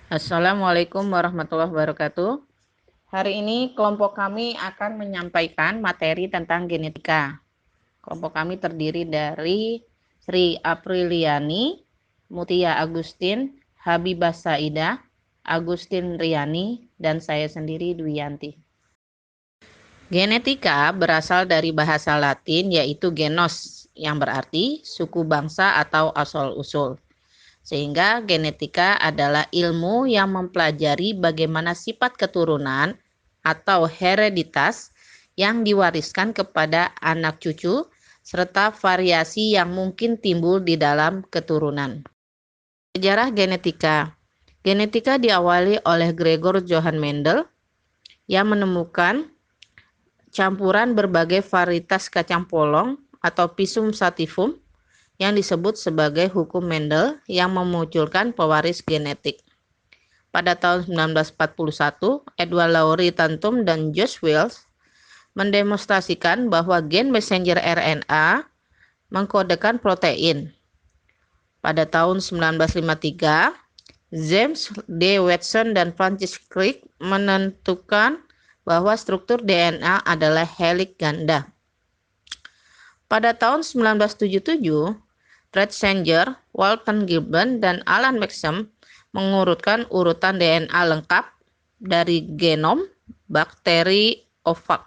Assalamualaikum warahmatullahi wabarakatuh. Hari ini kelompok kami akan menyampaikan materi tentang genetika. Kelompok kami terdiri dari Sri Apriliani, Mutia Agustin, Habibah Saidah, Agustin Riani, dan saya sendiri Dwiyanti. Genetika berasal dari bahasa Latin yaitu genos, yang berarti suku bangsa atau asal-usul. Sehingga genetika adalah ilmu yang mempelajari bagaimana sifat keturunan atau hereditas yang diwariskan kepada anak cucu serta variasi yang mungkin timbul di dalam keturunan. Sejarah genetika. Genetika diawali oleh Gregor Johann Mendel yang menemukan campuran berbagai varietas kacang polong atau Pisum sativum yang disebut sebagai hukum Mendel yang memunculkan pewaris genetik. Pada tahun 1941, Edward Laurie Tantum dan Josh Wells mendemonstrasikan bahwa gen messenger RNA mengkodekan protein. Pada tahun 1953, James D. Watson dan Francis Crick menentukan bahwa struktur DNA adalah heliks ganda. Pada tahun 1977, Ratzinger, Walton Gibbon, dan Alan Maxam mengurutkan urutan DNA lengkap dari genom bakteri opak.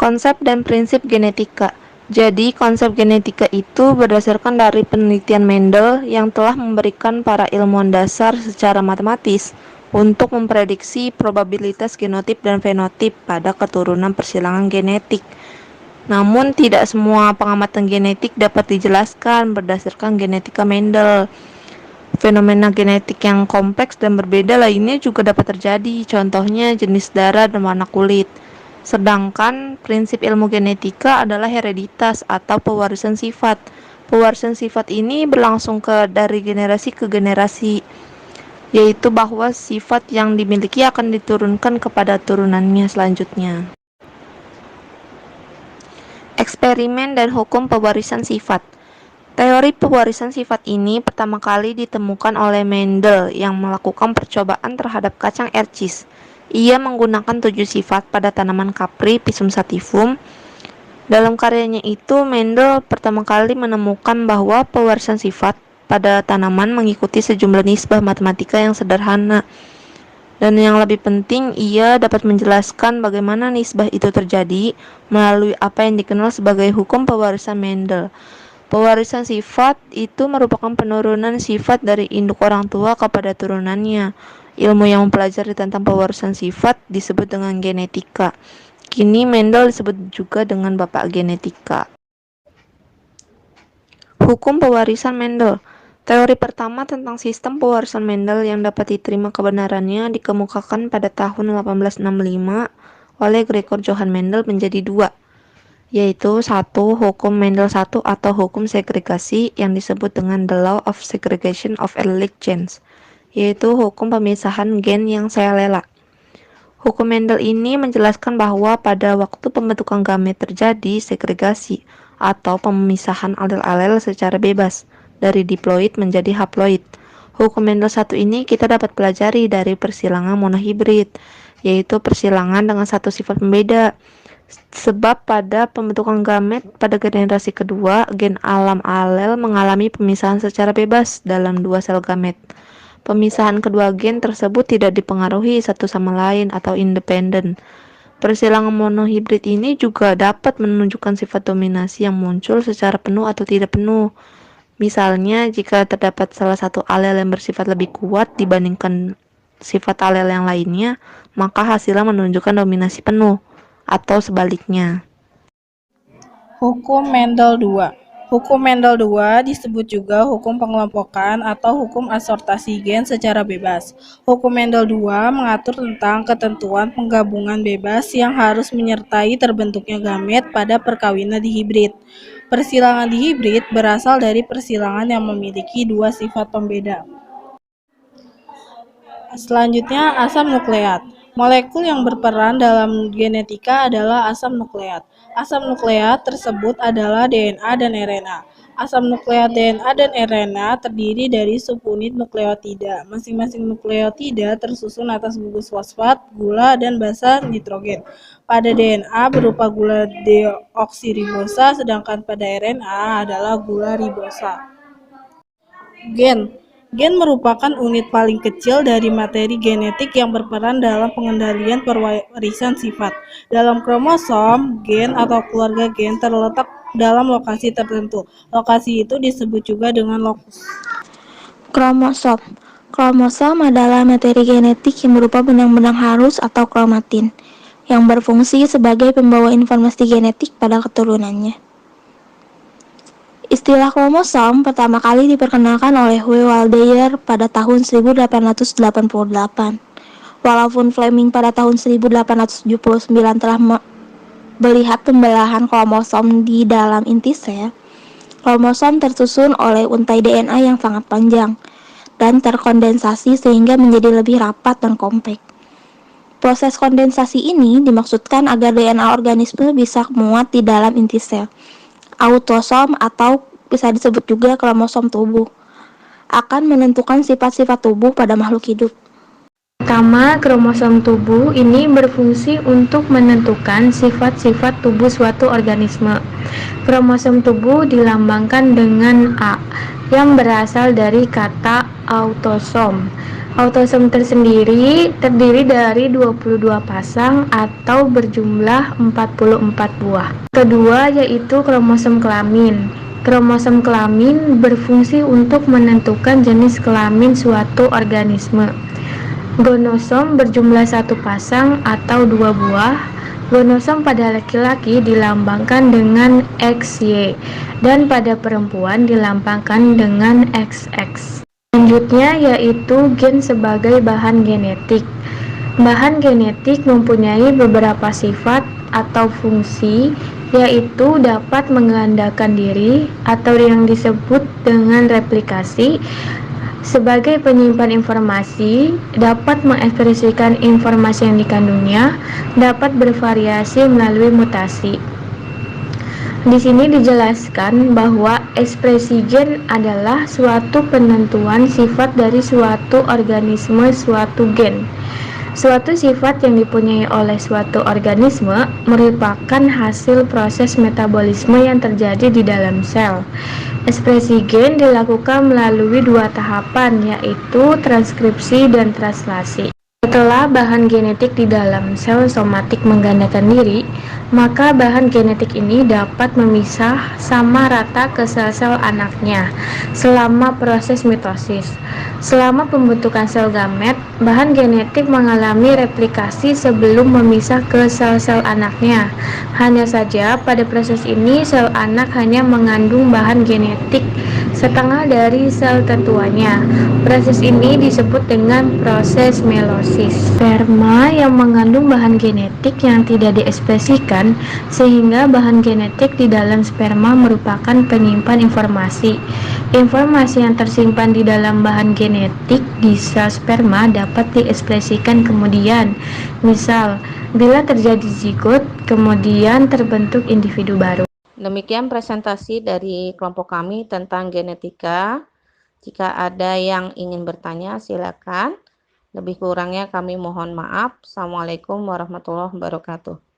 Konsep dan prinsip genetika. Jadi, konsep genetika itu berdasarkan dari penelitian Mendel yang telah memberikan para ilmuwan dasar secara matematis untuk memprediksi probabilitas genotip dan fenotip pada keturunan persilangan genetik. Namun, tidak semua pengamatan genetik dapat dijelaskan berdasarkan genetika Mendel. Fenomena genetik yang kompleks dan berbeda lainnya juga dapat terjadi, contohnya jenis darah dan warna kulit. Sedangkan prinsip ilmu genetika adalah hereditas atau pewarisan sifat. Pewarisan sifat ini berlangsung dari generasi ke generasi, yaitu bahwa sifat yang dimiliki akan diturunkan kepada turunannya selanjutnya. Eksperimen dan hukum pewarisan sifat. Teori pewarisan sifat ini pertama kali ditemukan oleh Mendel yang melakukan percobaan terhadap kacang ercis. Ia menggunakan 7 sifat pada tanaman kapri Pisum sativum. Dalam karyanya itu, Mendel pertama kali menemukan bahwa pewarisan sifat pada tanaman mengikuti sejumlah nisbah matematika yang sederhana. Dan yang lebih penting, ia dapat menjelaskan bagaimana nisbah itu terjadi melalui apa yang dikenal sebagai hukum pewarisan Mendel. Pewarisan sifat itu merupakan penurunan sifat dari induk orang tua kepada turunannya. Ilmu yang mempelajari tentang pewarisan sifat disebut dengan genetika. Kini Mendel disebut juga dengan bapak genetika. Hukum pewarisan Mendel. Teori pertama tentang sistem pewarisan Mendel yang dapat diterima kebenarannya dikemukakan pada tahun 1865 oleh Gregor Johann Mendel menjadi dua, yaitu satu, hukum Mendel 1 atau hukum segregasi yang disebut dengan the law of segregation of allelic genes, yaitu hukum pemisahan gen yang selela. Hukum Mendel ini menjelaskan bahwa pada waktu pembentukan gamet terjadi segregasi atau pemisahan alel-alel secara bebas dari diploid menjadi haploid. Hukum Mendel 1 ini kita dapat pelajari dari persilangan monohibrid, yaitu persilangan dengan satu sifat pembeda. Sebab pada pembentukan gamet pada generasi kedua, gen alam alel mengalami pemisahan secara bebas dalam dua sel gamet. Pemisahan kedua gen tersebut tidak dipengaruhi satu sama lain atau independen. Persilangan monohibrid ini juga dapat menunjukkan sifat dominasi yang muncul secara penuh atau tidak penuh. Misalnya, jika terdapat salah satu alel yang bersifat lebih kuat dibandingkan sifat alel yang lainnya, maka hasilnya menunjukkan dominasi penuh, atau sebaliknya. Hukum Mendel 2. Hukum Mendel 2 disebut juga hukum pengelompokan atau hukum asortasi gen secara bebas. Hukum Mendel 2 mengatur tentang ketentuan penggabungan bebas yang harus menyertai terbentuknya gamet pada perkawinan dihibrid. Persilangan dihibrid berasal dari persilangan yang memiliki dua sifat pembeda. Selanjutnya, asam nukleat. Molekul yang berperan dalam genetika adalah asam nukleat. Asam nukleat tersebut adalah DNA dan RNA. Asam nukleat DNA dan RNA terdiri dari subunit nukleotida. Masing-masing nukleotida tersusun atas gugus fosfat, gula, dan basa nitrogen. Pada DNA berupa gula deoksiribosa, sedangkan pada RNA adalah gula ribosa. Gen. Gen merupakan unit paling kecil dari materi genetik yang berperan dalam pengendalian perwarisan sifat. Dalam kromosom, gen atau keluarga gen terletak dalam lokasi tertentu. Lokasi itu disebut juga dengan lokus. Kromosom. Kromosom adalah materi genetik yang berupa benang-benang halus atau kromatin, yang berfungsi sebagai pembawa informasi genetik pada keturunannya. Istilah kromosom pertama kali diperkenalkan oleh W. Waldeyer pada tahun 1888. Walaupun Fleming pada tahun 1879 telah melihat pembelahan kromosom di dalam inti sel, kromosom tersusun oleh untai DNA yang sangat panjang dan terkondensasi sehingga menjadi lebih rapat dan kompak. Proses kondensasi ini dimaksudkan agar DNA organisme bisa muat di dalam inti sel. Autosom atau bisa disebut juga kromosom tubuh akan menentukan sifat-sifat tubuh pada makhluk hidup. Pertama, kromosom tubuh ini berfungsi untuk menentukan sifat-sifat tubuh suatu organisme. Kromosom tubuh dilambangkan dengan A yang berasal dari kata autosom. Autosom tersendiri terdiri dari 22 pasang atau berjumlah 44 buah. Kedua yaitu kromosom kelamin. Kromosom kelamin berfungsi untuk menentukan jenis kelamin suatu organisme. Gonosom berjumlah 1 pasang atau 2 buah. Gonosom pada laki-laki dilambangkan dengan XY dan pada perempuan dilambangkan dengan XX. Selanjutnya yaitu gen sebagai bahan genetik. Bahan genetik mempunyai beberapa sifat atau fungsi, yaitu dapat menggandakan diri atau yang disebut dengan replikasi, sebagai penyimpan informasi, dapat mengekspresikan informasi yang dikandungnya, dapat bervariasi melalui mutasi. Di sini dijelaskan bahwa ekspresi gen adalah suatu penentuan sifat dari suatu organisme suatu gen. Suatu sifat yang dipunyai oleh suatu organisme merupakan hasil proses metabolisme yang terjadi di dalam sel. Ekspresi gen dilakukan melalui 2 tahapan, yaitu transkripsi dan translasi. Setelah bahan genetik di dalam sel somatik menggandakan diri, maka bahan genetik ini dapat memisah sama rata ke sel-sel anaknya selama proses mitosis. Selama pembentukan sel gamet, bahan genetik mengalami replikasi sebelum memisah ke sel-sel anaknya. Hanya saja pada proses ini sel anak hanya mengandung bahan genetik setengah dari sel tertuanya. Proses ini disebut dengan proses meiosis. Sperma yang mengandung bahan genetik yang tidak diekspresikan, sehingga bahan genetik di dalam sperma merupakan penyimpan informasi. Informasi yang tersimpan di dalam bahan genetik di sel sperma dapat diekspresikan kemudian. Misal, bila terjadi zigot, kemudian terbentuk individu baru. Demikian presentasi dari kelompok kami tentang genetika. Jika ada yang ingin bertanya, silakan. Lebih kurangnya kami mohon maaf. Assalamualaikum warahmatullahi wabarakatuh.